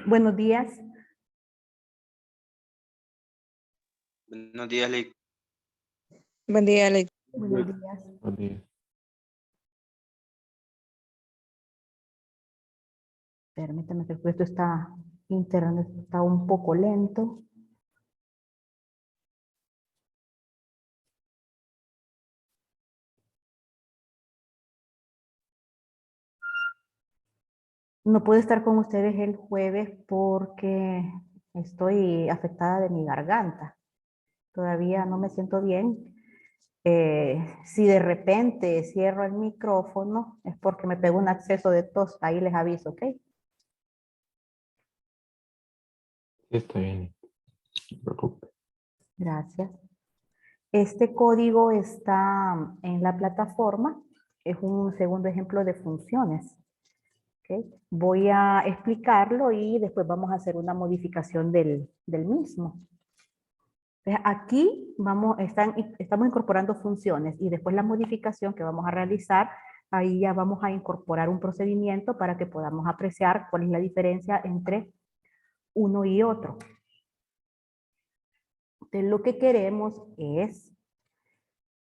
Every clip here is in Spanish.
Buenos días. Buenos días, Ley. Buen día, Ale. Buenos días. Buen día. Permítame que esto está, internet está un poco lento. No puedo estar con ustedes el jueves porque estoy afectada de mi garganta. Todavía no me siento bien. Si de repente cierro el micrófono es porque me pego un acceso de tos. Ahí les aviso, ¿ok? Sí, está bien. No se preocupe. Gracias. Este código está en la plataforma. Es un segundo ejemplo de funciones. ¿Ok? Voy a explicarlo y después vamos a hacer una modificación del mismo. Entonces, aquí estamos incorporando funciones y después la modificación que vamos a realizar, ahí ya vamos a incorporar un procedimiento para que podamos apreciar cuál es la diferencia entre uno y otro. Entonces, lo que queremos es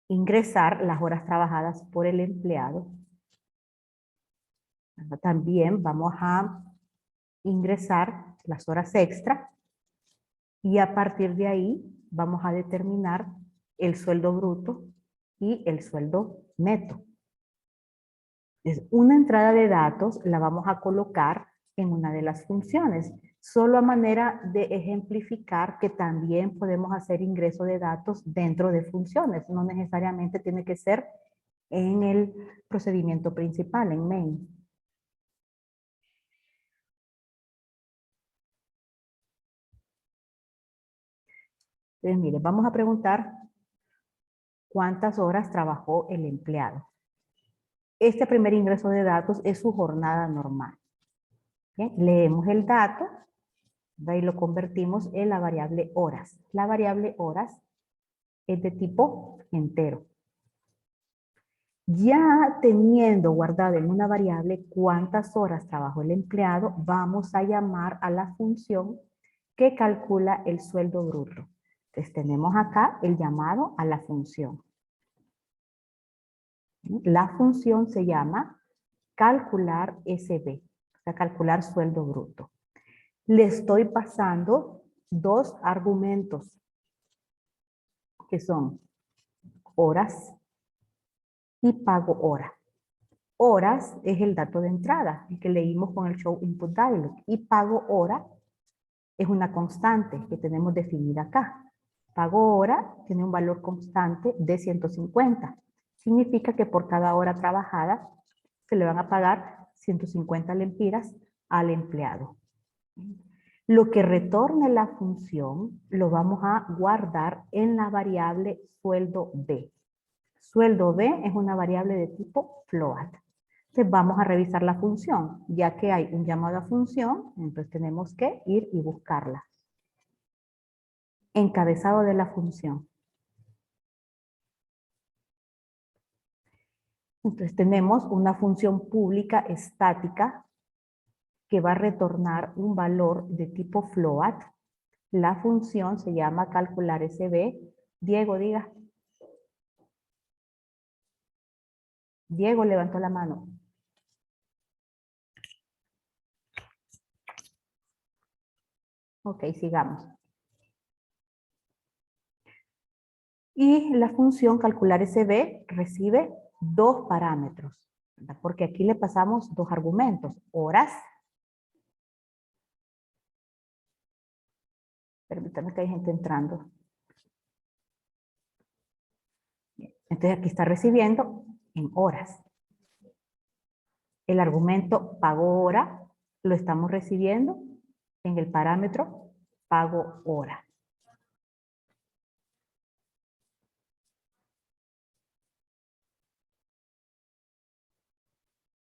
ingresar las horas trabajadas por el empleado. También vamos a ingresar las horas extra y a partir de ahí vamos a determinar el sueldo bruto y el sueldo neto. Es una entrada de datos la vamos a colocar en una de las funciones, solo a manera de ejemplificar que también podemos hacer ingreso de datos dentro de funciones, no necesariamente tiene que ser en el procedimiento principal, en main. Entonces, mire, vamos a preguntar cuántas horas trabajó el empleado. Este primer ingreso de datos es su jornada normal. Bien, leemos el dato, de ahí lo convertimos en la variable horas. La variable horas es de tipo entero. Ya teniendo guardado en una variable cuántas horas trabajó el empleado, vamos a llamar a la función que calcula el sueldo bruto. Entonces tenemos acá el llamado a la función. La función se llama calcular SB, o sea, calcular sueldo bruto. Le estoy pasando dos argumentos, que son horas y pago hora. Horas es el dato de entrada, el que leímos con el show input dialog, y pago hora es una constante que tenemos definida acá. Pago hora tiene un valor constante de 150. Significa que por cada hora trabajada se le van a pagar 150 lempiras al empleado. Lo que retorne la función lo vamos a guardar en la variable sueldo B. Sueldo B es una variable de tipo float. Entonces vamos a revisar la función. Ya que hay un llamado a función, entonces tenemos que ir y buscarla. Encabezado de la función. Entonces tenemos una función pública estática que va a retornar un valor de tipo float. La función se llama calcular SB. Diego, diga. Diego levantó la mano. Ok, sigamos. Y la función calcular SB recibe dos parámetros, ¿verdad? Porque aquí le pasamos dos argumentos, horas. Permítanme que hay gente entrando. Entonces aquí está recibiendo en horas. El argumento pago hora lo estamos recibiendo en el parámetro pago hora.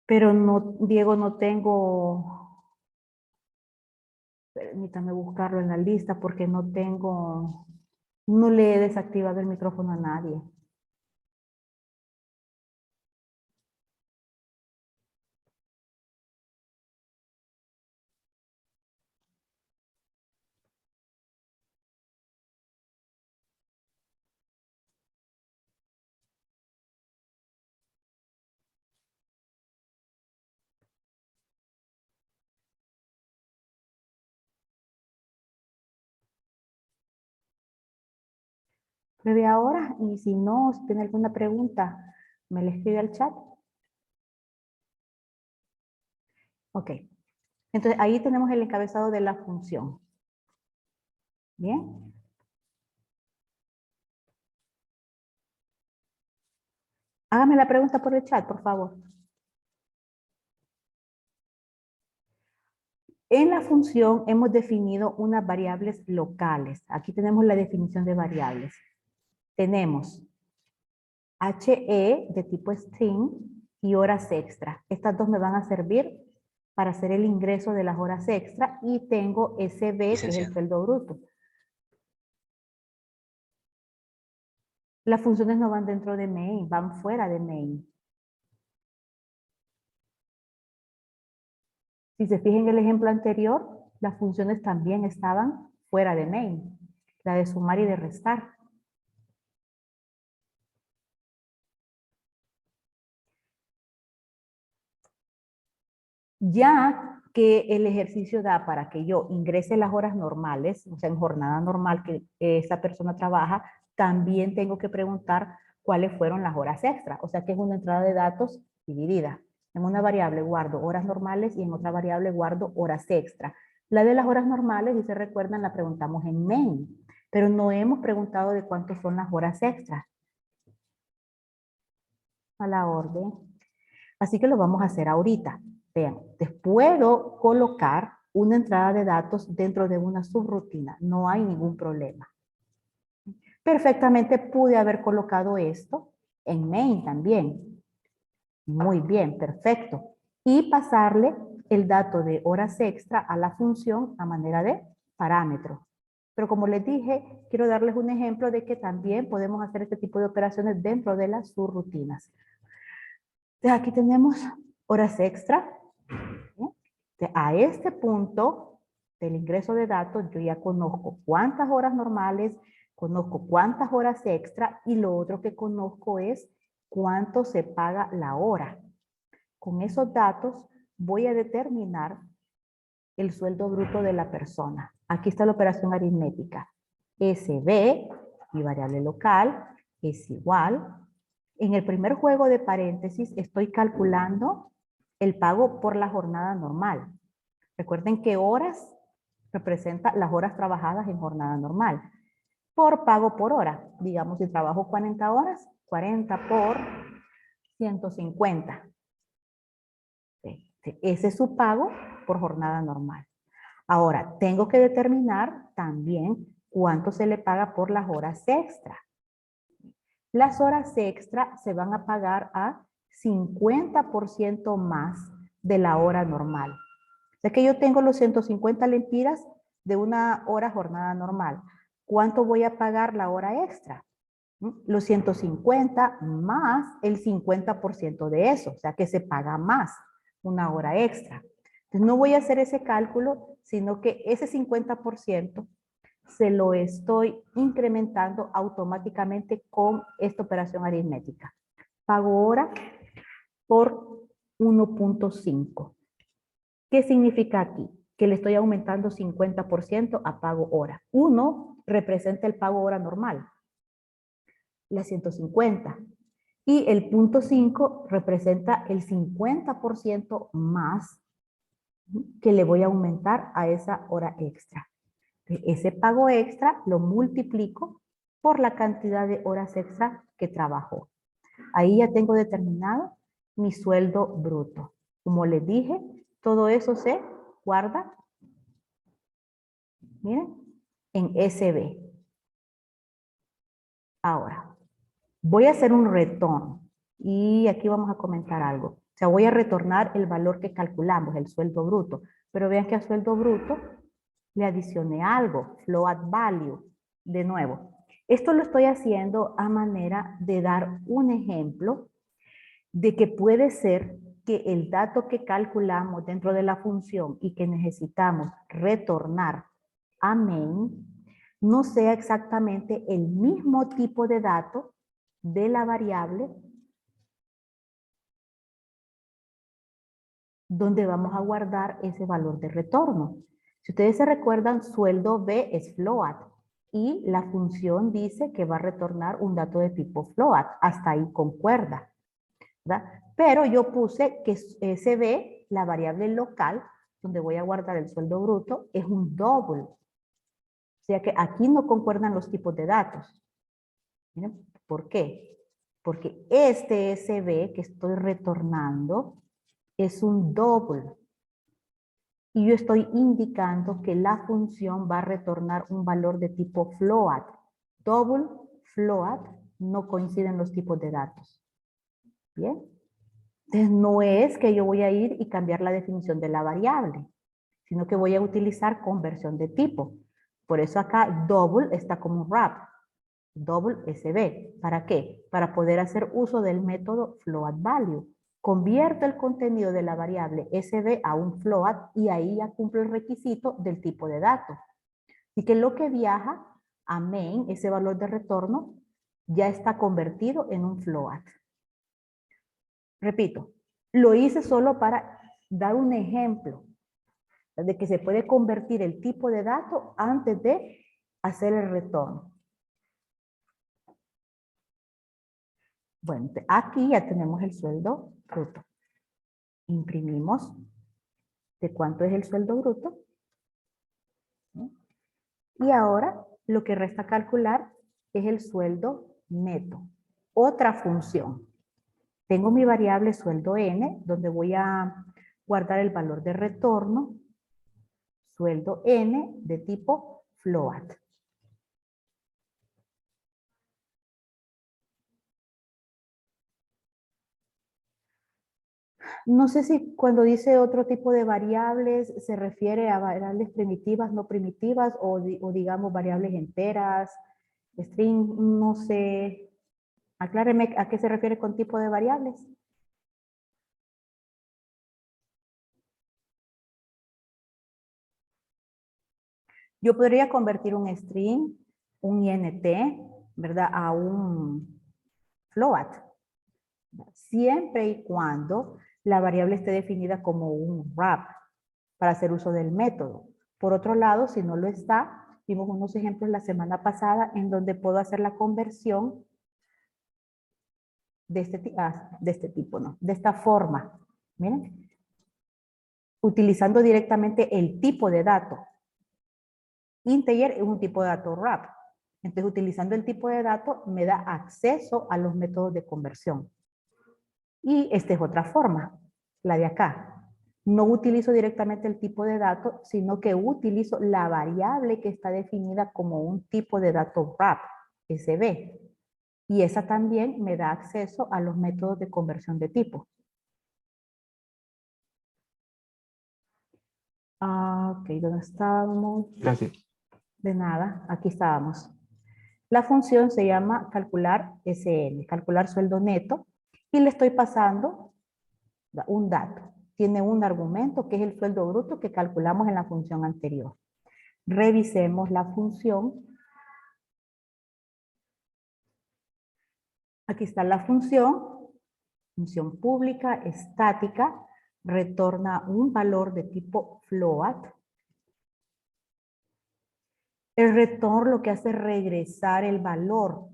Pero no, Diego, no tengo, permítame buscarlo en la lista porque no tengo, no le he desactivado el micrófono a nadie. Pruebe ahora y si no, si tiene alguna pregunta, me la escribe al chat. Ok. Entonces ahí tenemos el encabezado de la función. Bien. Hágame la pregunta por el chat, por favor. En la función hemos definido unas variables locales. Aquí tenemos la definición de variables. Tenemos HE de tipo string y horas extra. Estas dos me van a servir para hacer el ingreso de las horas extra y tengo SB, que es el Licenciado. sueldo bruto. Las funciones no van dentro de main, van fuera de main. Si se fijan en el ejemplo anterior, las funciones también estaban fuera de main. La de sumar y de restar. Ya que el ejercicio da para que yo ingrese las horas normales, o sea, en jornada normal que esa persona trabaja, también tengo que preguntar cuáles fueron las horas extras. O sea, que es una entrada de datos dividida. En una variable guardo horas normales y en otra variable guardo horas extra. La de las horas normales, si se recuerdan, la preguntamos en main, pero no hemos preguntado de cuántas son las horas extras. A la orden. Así que lo vamos a hacer ahorita. Vean, puedo colocar una entrada de datos dentro de una subrutina. No hay ningún problema. Perfectamente pude haber colocado esto en main también. Muy bien, perfecto. Y pasarle el dato de horas extra a la función a manera de parámetro. Pero como les dije, quiero darles un ejemplo de que también podemos hacer este tipo de operaciones dentro de las subrutinas. Entonces aquí tenemos horas extra. A este punto del ingreso de datos yo ya conozco cuántas horas normales, conozco cuántas horas extra y lo otro que conozco es cuánto se paga la hora. Con esos datos voy a determinar el sueldo bruto de la persona. Aquí está la operación aritmética. SB, mi variable local, es igual. En el primer juego de paréntesis estoy calculando el pago por la jornada normal. Recuerden que horas representa las horas trabajadas en jornada normal. Por pago por hora. Digamos, si trabajo 40 horas, 40 por 150. Ese es su pago por jornada normal. Ahora, tengo que determinar también cuánto se le paga por las horas extra. Las horas extra se van a pagar a 50% más de la hora normal. O sea que yo tengo los 150 lempiras de una hora jornada normal. ¿Cuánto voy a pagar la hora extra? Los 150 más el 50% de eso. O sea que se paga más una hora extra. Entonces no voy a hacer ese cálculo, sino que ese 50% se lo estoy incrementando automáticamente con esta operación aritmética. Pago hora por 1.5. ¿Qué significa aquí? Que le estoy aumentando 50% a pago hora. 1 representa el pago hora normal, la 150. Y el punto 5 representa el 50% más que le voy a aumentar a esa hora extra. Ese pago extra lo multiplico por la cantidad de horas extra que trabajó. Ahí ya tengo determinado mi sueldo bruto. Como les dije, todo eso se guarda, miren, en SB. Ahora, voy a hacer un retorno y aquí vamos a comentar algo. O sea, voy a retornar el valor que calculamos, el sueldo bruto. Pero vean que a sueldo bruto le adicioné algo, float value, de nuevo. Esto lo estoy haciendo a manera de dar un ejemplo de que puede ser que el dato que calculamos dentro de la función y que necesitamos retornar a main no sea exactamente el mismo tipo de dato de la variable donde vamos a guardar ese valor de retorno. Si ustedes se recuerdan, sueldo B es float y la función dice que va a retornar un dato de tipo float. Hasta ahí concuerda, ¿verdad? Pero yo puse que SB, la variable local, donde voy a guardar el sueldo bruto, es un double. O sea que aquí no concuerdan los tipos de datos. ¿Miren? ¿Por qué? Porque este SB que estoy retornando es un double. Y yo estoy indicando que la función va a retornar un valor de tipo float. Double, float, no coinciden los tipos de datos. ¿Bien? Entonces no es que yo voy a ir y cambiar la definición de la variable, sino que voy a utilizar conversión de tipo. Por eso acá double está como un wrap. Double SB. ¿Para qué? Para poder hacer uso del método float value. Convierto el contenido de la variable SB a un float y ahí ya cumplo el requisito del tipo de dato. Así que lo que viaja a main, ese valor de retorno, ya está convertido en un float. Repito, lo hice solo para dar un ejemplo de que se puede convertir el tipo de dato antes de hacer el retorno. Bueno, aquí ya tenemos el sueldo bruto. Imprimimos de cuánto es el sueldo bruto. Y ahora lo que resta calcular es el sueldo neto. Otra función. Tengo mi variable sueldo n, donde voy a guardar el valor de retorno. Sueldo n de tipo float. No sé si cuando dice otro tipo de variables se refiere a variables primitivas, no primitivas, o digamos variables enteras, string, no sé. Acláreme a qué se refiere con tipo de variables. Yo podría convertir un string, un int, ¿verdad? A un float. Siempre y cuando la variable esté definida como un wrap para hacer uso del método. Por otro lado, si no lo está, vimos unos ejemplos la semana pasada en donde puedo hacer la conversión de de esta forma. Miren, utilizando directamente el tipo de dato. Integer es un tipo de dato wrap. Entonces, utilizando el tipo de dato me da acceso a los métodos de conversión. Y esta es otra forma, la de acá. No utilizo directamente el tipo de dato, sino que utilizo la variable que está definida como un tipo de dato wrap, SB. Y esa también me da acceso a los métodos de conversión de tipo. Ok, ¿dónde estábamos? Gracias. De nada, aquí estábamos. La función se llama calcular SN, calcular sueldo neto, y le estoy pasando un dato. Tiene un argumento que es el sueldo bruto que calculamos en la función anterior. Revisemos la función. Aquí está la función pública estática, retorna un valor de tipo float. El return lo que hace es regresar el valor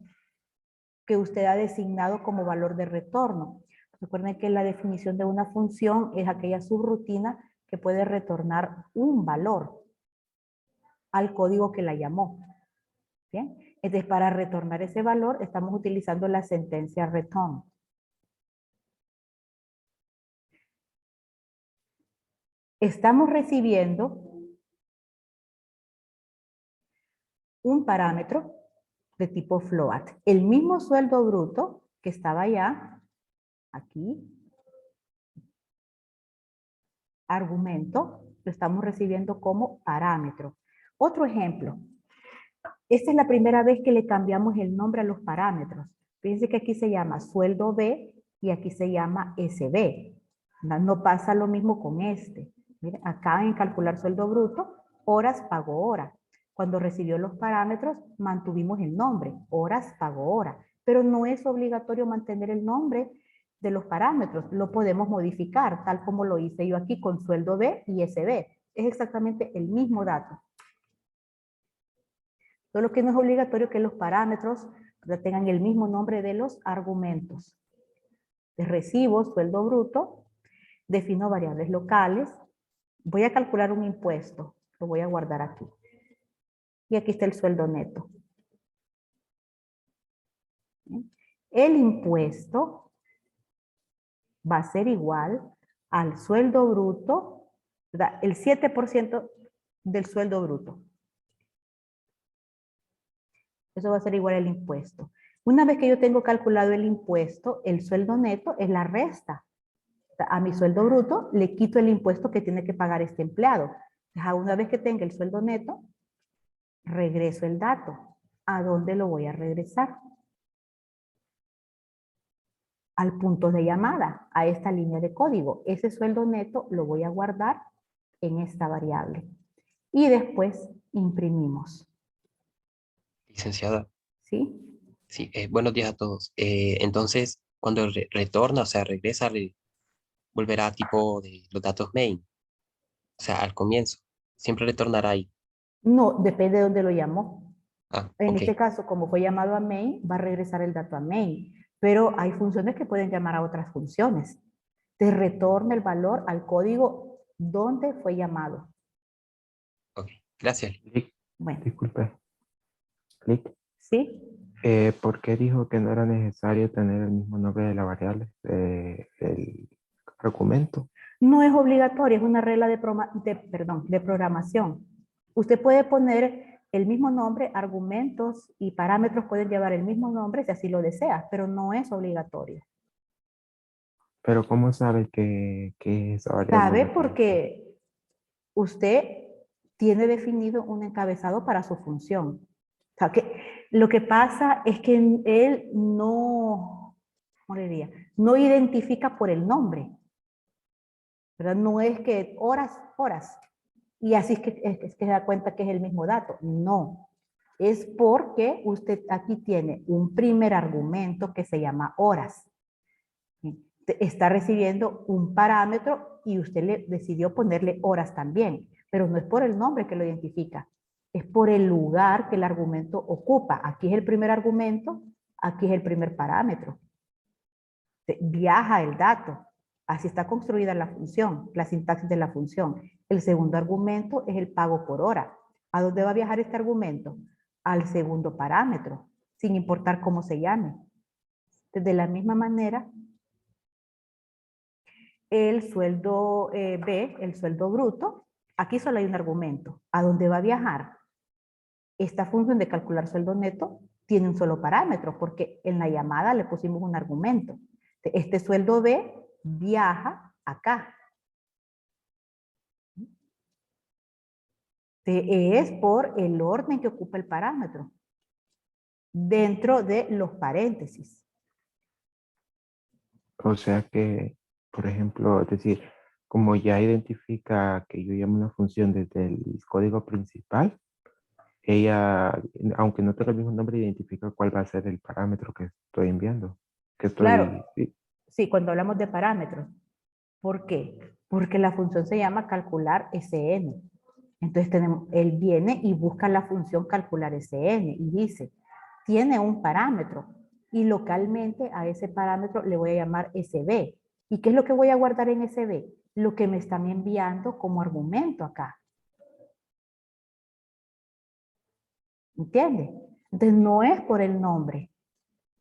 que usted ha designado como valor de retorno. Recuerden que la definición de una función es aquella subrutina que puede retornar un valor al código que la llamó. ¿Bien? Entonces, para retornar ese valor, estamos utilizando la sentencia return. Estamos recibiendo un parámetro de tipo float. El mismo sueldo bruto que estaba allá, aquí, argumento, lo estamos recibiendo como parámetro. Otro ejemplo. Esta es la primera vez que le cambiamos el nombre a los parámetros. Fíjense que aquí se llama sueldo B y aquí se llama SB. No pasa lo mismo con este. Miren, acá en calcular sueldo bruto, horas pago hora. Cuando recibió los parámetros, mantuvimos el nombre, horas pago hora. Pero no es obligatorio mantener el nombre de los parámetros. Lo podemos modificar, tal como lo hice yo aquí con sueldo B y SB. Es exactamente el mismo dato. Solo que no es obligatorio que los parámetros tengan el mismo nombre de los argumentos. De recibo, sueldo bruto, defino variables locales. Voy a calcular un impuesto. Lo voy a guardar aquí. Y aquí está el sueldo neto. El impuesto va a ser igual al sueldo bruto, ¿verdad? El 7% del sueldo bruto. Eso va a ser igual al impuesto. Una vez que yo tengo calculado el impuesto, el sueldo neto es la resta. A mi sueldo bruto le quito el impuesto que tiene que pagar este empleado. Una vez que tenga el sueldo neto, regreso el dato. ¿A dónde lo voy a regresar? Al punto de llamada, a esta línea de código. Ese sueldo neto lo voy a guardar en esta variable. Y después imprimimos. Licenciada, ¿Sí? sí, buenos días a todos. Entonces, cuando retorna, o sea, regresa, volverá a tipo de los datos main, o sea, al comienzo. Siempre retornará ahí. No, depende de dónde lo llamó. Ah, En ok, este caso, como fue llamado a main, va a regresar el dato a main. Pero hay funciones que pueden llamar a otras funciones. Te retorna el valor al código donde fue llamado. ok. Gracias. Clic, Bueno, disculpe. Clic. ¿sí? ¿Por qué dijo que no era necesario tener el mismo nombre de la variable del argumento? No es obligatorio, es una regla de programación. Usted puede poner el mismo nombre, argumentos y parámetros pueden llevar el mismo nombre si así lo desea, pero no es obligatorio. Pero ¿cómo sabe que esa variable ¿Sabe? la tiene? Porque usted tiene definido un encabezado para su función. O sea, que lo que pasa es que él no, ¿cómo le diría? No identifica por el nombre. ¿Verdad? No es que horas, y así es que se da cuenta que es el mismo dato. No, es porque usted aquí tiene un primer argumento que se llama horas. Está recibiendo un parámetro y usted le decidió ponerle horas también, pero no es por el nombre que lo identifica, es por el lugar que el argumento ocupa. Aquí es el primer argumento, aquí es el primer parámetro. Viaja el dato. Así está construida la función, la sintaxis de la función. El segundo argumento es el pago por hora. ¿A dónde va a viajar este argumento? Al segundo parámetro, sin importar cómo se llame. De la misma manera, el sueldo B, el sueldo bruto, aquí solo hay un argumento. ¿A dónde va a viajar? Esta función de calcular sueldo neto tiene un solo parámetro, porque en la llamada le pusimos un argumento. Este sueldo B viaja acá. Es por el orden que ocupa el parámetro, dentro de los paréntesis. O sea que, por ejemplo, es decir, como ya identifica que yo llamo una función desde el código principal, ella, aunque no tenga el mismo nombre, identifica cuál va a ser el parámetro que estoy enviando. Que estoy, Claro, sí. sí, cuando hablamos de parámetros. ¿Por qué? Porque la función se llama calcular SN. Entonces él viene y busca la función calcular SN y dice, tiene un parámetro y localmente a ese parámetro le voy a llamar SB. ¿Y qué es lo que voy a guardar en SB? Lo que me están enviando como argumento acá. ¿Entiende? Entonces no es por el nombre.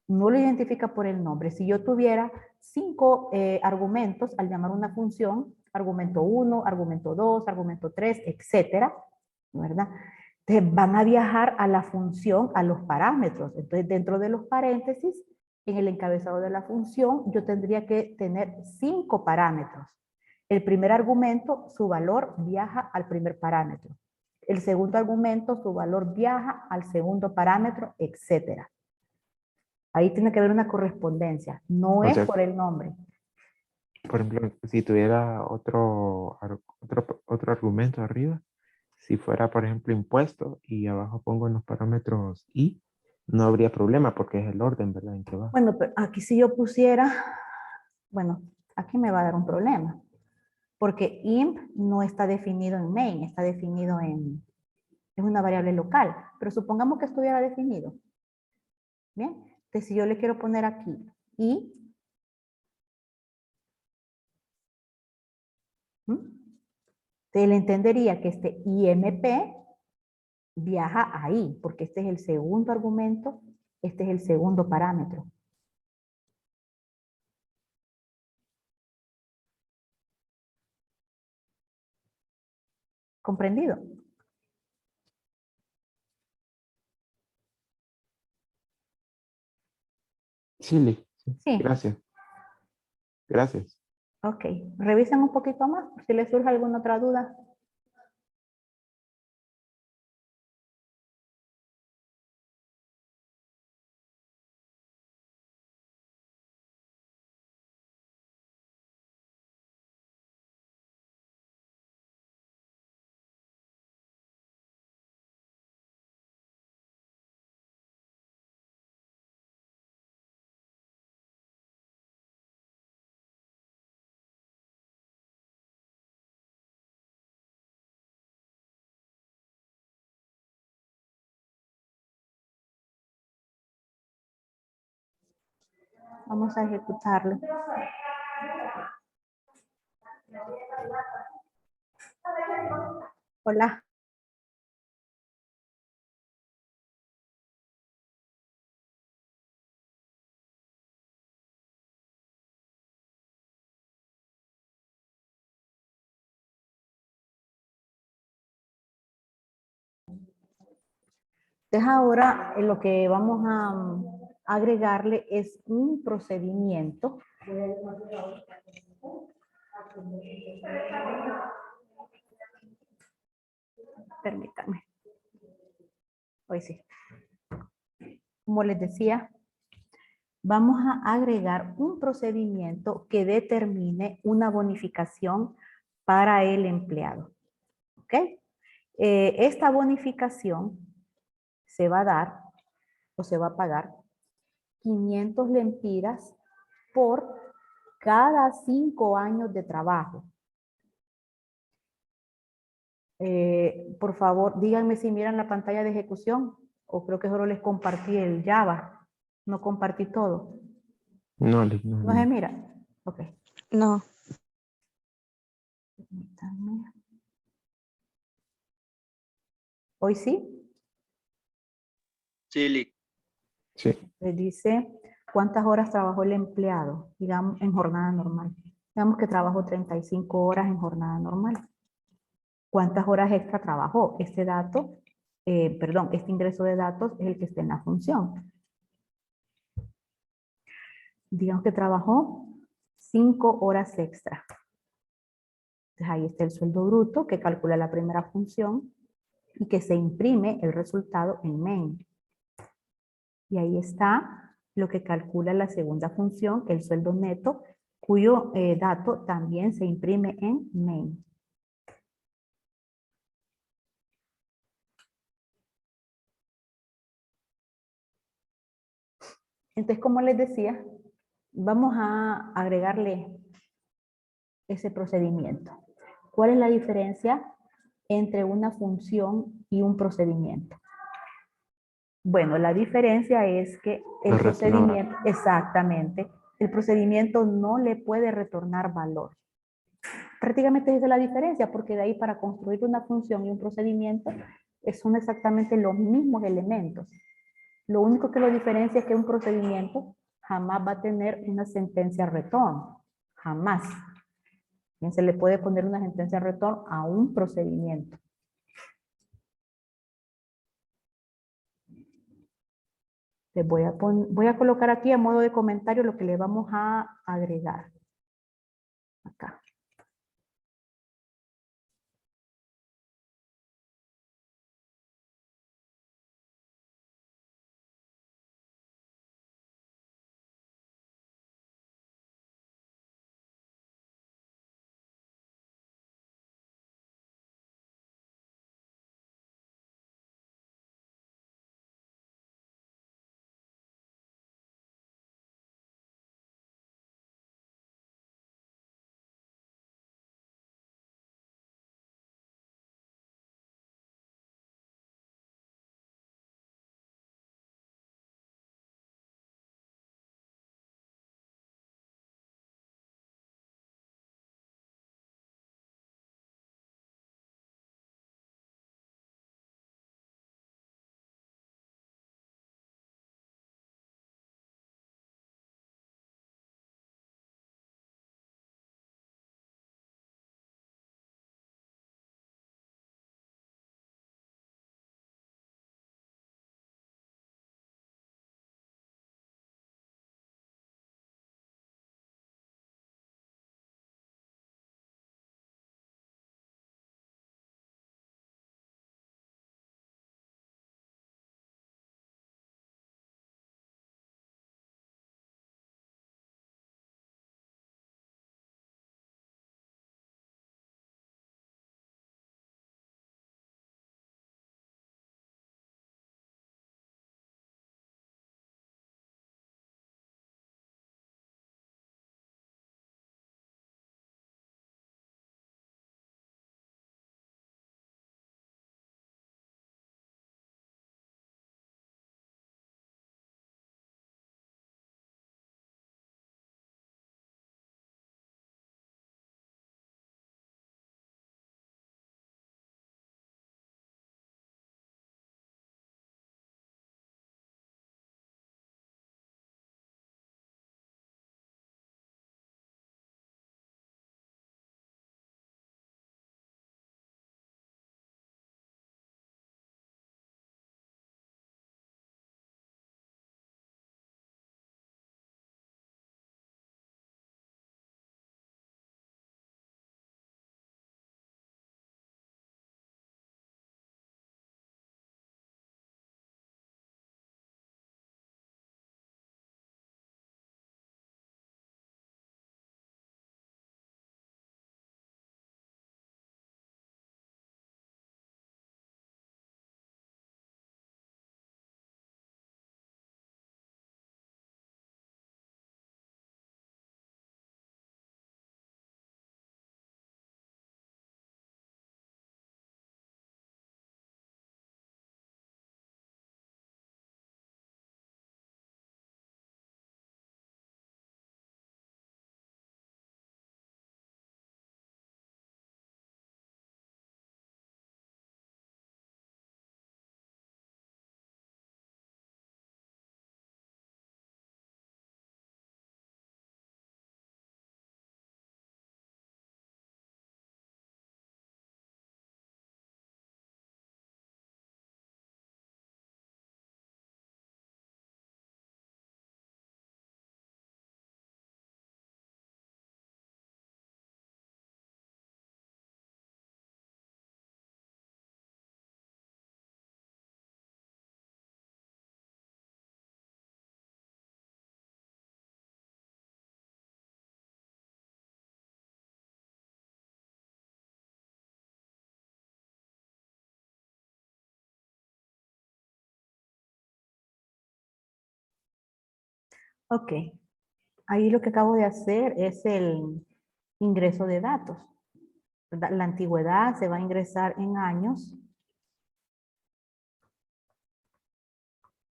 No lo identifica por el nombre. Si yo tuviera 5 argumentos al llamar una función, argumento 1, argumento 2, argumento 3, etcétera, ¿verdad? Entonces van a viajar a la función, a los parámetros. Entonces dentro de los paréntesis, en el encabezado de la función, yo tendría que tener 5 parámetros. El primer argumento, su valor viaja al primer parámetro. El segundo argumento, su valor viaja al segundo parámetro, etcétera. Ahí tiene que haber una correspondencia, no O es sea, por el nombre. por ejemplo, si tuviera otro argumento arriba, si fuera, por ejemplo, impuesto y abajo pongo en los parámetros y, no habría problema porque es el orden, ¿verdad? En que va. Bueno, pero aquí si yo pusiera, bueno, aquí me va a dar un problema, porque imp no está definido en main, está definido es una variable local, pero supongamos que estuviera definido. Bien, entonces si yo le quiero poner aquí y, él entendería que este IMP viaja ahí, porque este es el segundo argumento, este es el segundo parámetro. ¿Comprendido? Sí, Lee, sí, Sí. gracias. Gracias. Ok, revisen un poquito más por si les surge alguna otra duda. Vamos a ejecutarlo. Hola. Entonces ahora lo que vamos a agregarle es un procedimiento. Permítanme. Hoy sí. Como les decía, vamos a agregar un procedimiento que determine una bonificación para el empleado. ¿Ok? Esta bonificación se va a dar o se va a pagar 500 lempiras por cada 5 años de trabajo. Por favor, díganme si miran la pantalla de ejecución o creo que solo les compartí el Java. No compartí todo. No, Lick, no. ¿No se mira? Ok. No. Permítanme. ¿Hoy sí? Sí, Lick. Sí. Les dice cuántas horas trabajó el empleado, digamos, en jornada normal. Digamos que trabajó 35 horas en jornada normal. ¿Cuántas horas extra trabajó? Este dato, este ingreso de datos es el que está en la función. Digamos que trabajó 5 horas extra. Entonces ahí está el sueldo bruto que calcula la primera función y que se imprime el resultado en main. Y ahí está lo que calcula la segunda función, el sueldo neto, cuyo dato también se imprime en main. Entonces, como les decía, vamos a agregarle ese procedimiento. ¿Cuál es la diferencia entre una función y un procedimiento? Bueno, la diferencia es que el No retorna procedimiento, exactamente, el procedimiento no le puede retornar valor. Prácticamente esa es la diferencia, porque de ahí para construir una función y un procedimiento son exactamente los mismos elementos. Lo único que lo diferencia es que un procedimiento jamás va a tener una sentencia return. Jamás. Bien, se le puede poner una sentencia return a un procedimiento. Les voy a colocar aquí a modo de comentario lo que le vamos a agregar. Acá. Ok. Ahí lo que acabo de hacer es el ingreso de datos. La antigüedad se va a ingresar en años.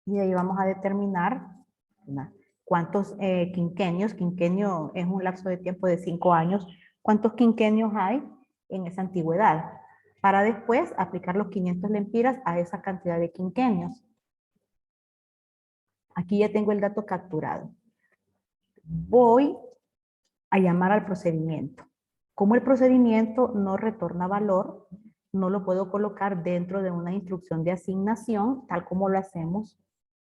Y ahí vamos a determinar, ¿verdad?, cuántos quinquenios. Quinquenio es un lapso de tiempo de 5 años. ¿Cuántos quinquenios hay en esa antigüedad? Para después aplicar los 500 lempiras a esa cantidad de quinquenios. Aquí ya tengo el dato capturado. Voy a llamar al procedimiento. Como el procedimiento no retorna valor, no lo puedo colocar dentro de una instrucción de asignación, tal como lo hacemos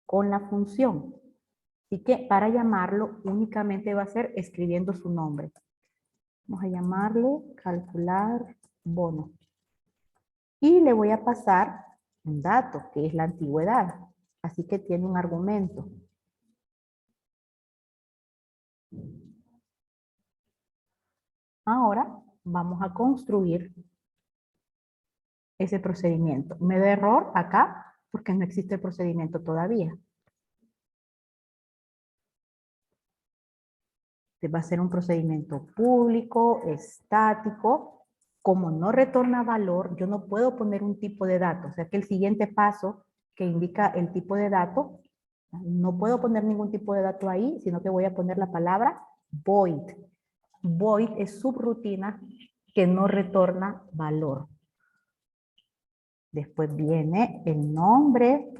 con la función. Así que para llamarlo únicamente va a ser escribiendo su nombre. Vamos a llamarle calcular bono. Y le voy a pasar un dato, que es la antigüedad. Así que tiene un argumento. Ahora vamos a construir ese procedimiento. Me da error acá porque no existe el procedimiento todavía. Va a ser un procedimiento público, estático. Como no retorna valor, yo no puedo poner un tipo de dato. O sea que el siguiente paso que indica el tipo de dato, no puedo poner ningún tipo de dato ahí, sino que voy a poner la palabra void. Void es subrutina que no retorna valor. Después viene el nombre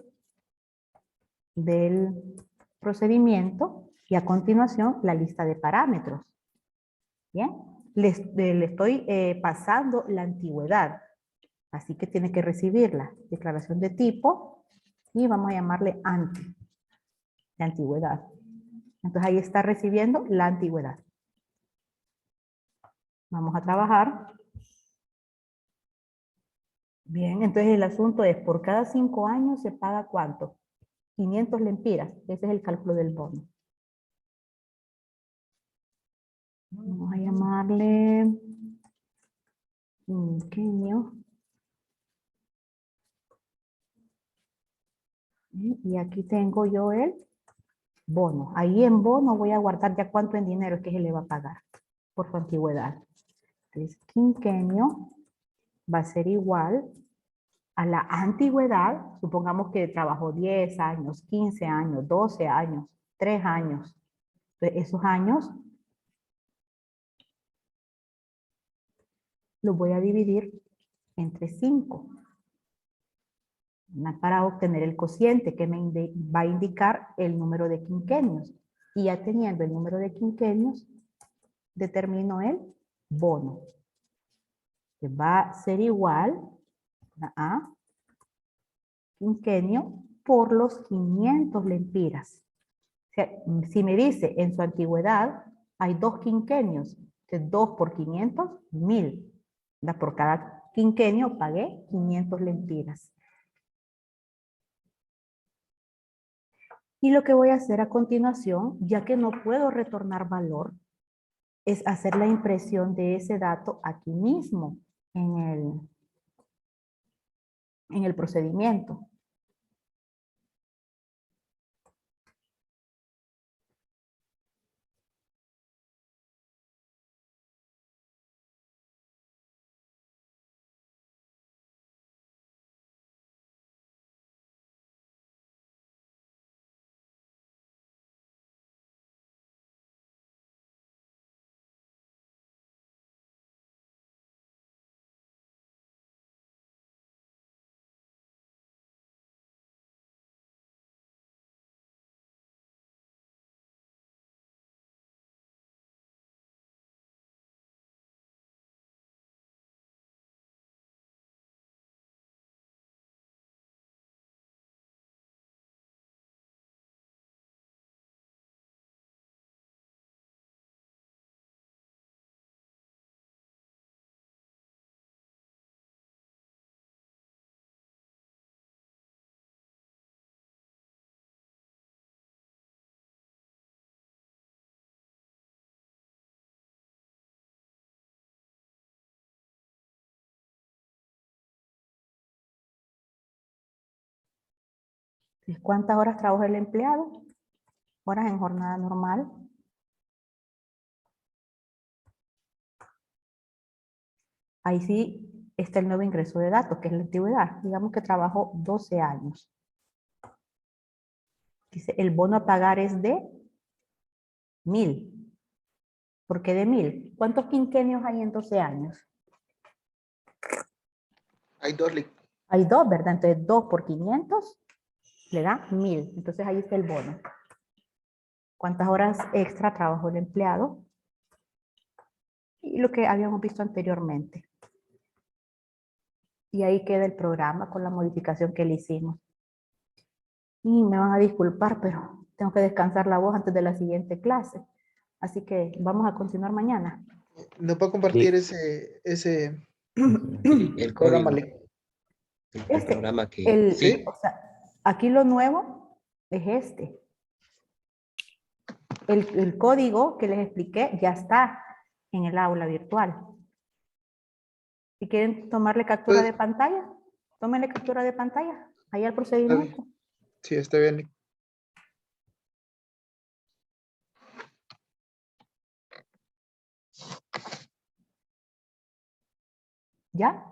del procedimiento y a continuación la lista de parámetros. Bien, le estoy pasando la antigüedad, así que tiene que recibirla. Declaración de tipo y vamos a llamarle anti, de antigüedad. Entonces ahí está recibiendo la antigüedad. Vamos a trabajar. Bien, entonces el asunto es, por cada 5 años se paga ¿cuánto? 500 lempiras. Ese es el cálculo del bono. Vamos a llamarle quinquenio. Y aquí tengo yo el bono. Ahí en bono voy a guardar ya cuánto en dinero es que se le va a pagar por su antigüedad. Entonces, quinquenio va a ser igual a la antigüedad. Supongamos que trabajó 10 años, 15 años, 12 años, 3 años. Entonces, esos años los voy a dividir entre 5 para obtener el cociente que me va a indicar el número de quinquenios. Y ya teniendo el número de quinquenios, determino el bono, que va a ser igual a quinquenio por los 500 lempiras. O sea, si me dice en su antigüedad hay 2 quinquenios, entonces 2 por 500, 1000. Por cada quinquenio pagué 500 lempiras. Y lo que voy a hacer a continuación, ya que no puedo retornar valor, es hacer la impresión de ese dato aquí mismo en el procedimiento. ¿Cuántas horas trabaja el empleado? horas en jornada normal. Ahí sí está el nuevo ingreso de datos, que es la antigüedad. Digamos que trabajó 12 años. Dice, el bono a pagar es de 1000. ¿Por qué de 1000? ¿Cuántos quinquenios hay en 12 años? Hay dos, Lick. Hay 2, ¿verdad? Entonces 2 por 500 le da 1000. Entonces ahí está el bono. ¿Cuántas horas extra trabajó el empleado? Y lo que habíamos visto anteriormente. Y ahí queda el programa con la modificación que le hicimos. Y me van a disculpar, pero tengo que descansar la voz antes de la siguiente clase. Así que vamos a continuar mañana. ¿Nos puede compartir ese El programa, código, Lick? el programa que... ¿Sí? O sea, aquí lo nuevo es este. El código que les expliqué ya está en el aula virtual. Si quieren tomarle captura de pantalla, tómenle captura de pantalla. Ahí al procedimiento. Sí, está bien, Lick. ¿Ya?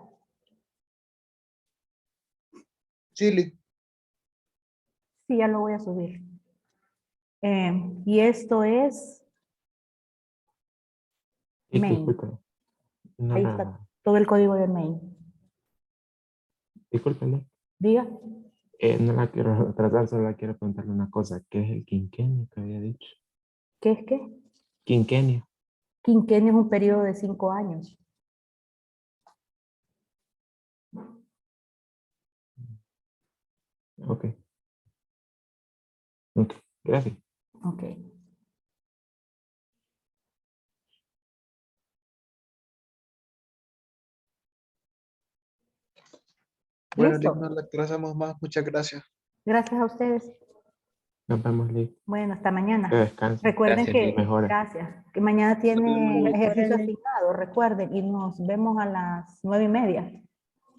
Sí, Lick. Sí, ya lo voy a subir. Y esto es main. Disculpe. No Ahí la- está todo el código de main. Discúlpeme. Diga. No la quiero tratar, solo quiero preguntarle una cosa. ¿Qué es el quinquenio que había dicho? ¿Qué es qué? Quinquenio. Quinquenio es un periodo de 5 años. Ok. Ok. Gracias. Ok. Bueno, ¿Listo? Lick, no la atrasamos más. Muchas gracias. Gracias a ustedes. Nos vemos, Liz. Bueno, hasta Que mañana. descansen. Recuerden Gracias, que, Lick. Mejora. gracias, que mañana tienen ejercicio Órale. asignado, recuerden, y nos vemos a las 9:30.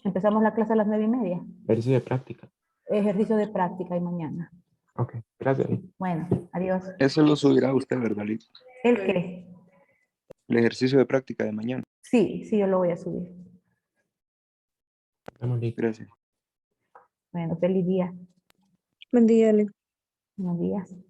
Empezamos la clase a las 9:30. Ejercicio de práctica. Ejercicio de práctica y mañana. Ok. Gracias, Liz. Bueno, adiós. Eso lo subirá usted, ¿verdad, Lick? ¿El qué? El ejercicio de práctica de mañana. Sí, sí, yo lo voy a subir. Nos vemos, Liz. Gracias. Bueno, feliz día. Buen día, Lick. Buenos días.